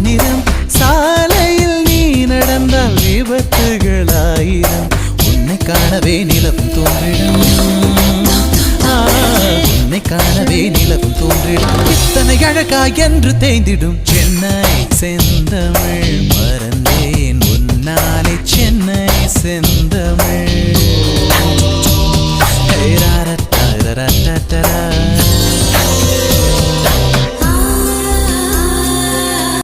நிறம் சாலையில் நீ நடந்தால் விபத்துகளாயிரம் உன்னை காணவே நிலவும் தோன்றிடும் உன்னை காணவே நிலவும் தோன்றிடும் இத்தனை அழகா என்று தேய்ந்திடும் சென்னை செந்தமிழ் மறந்தேன் உன்னாலே சென்னை செந்தமிழ்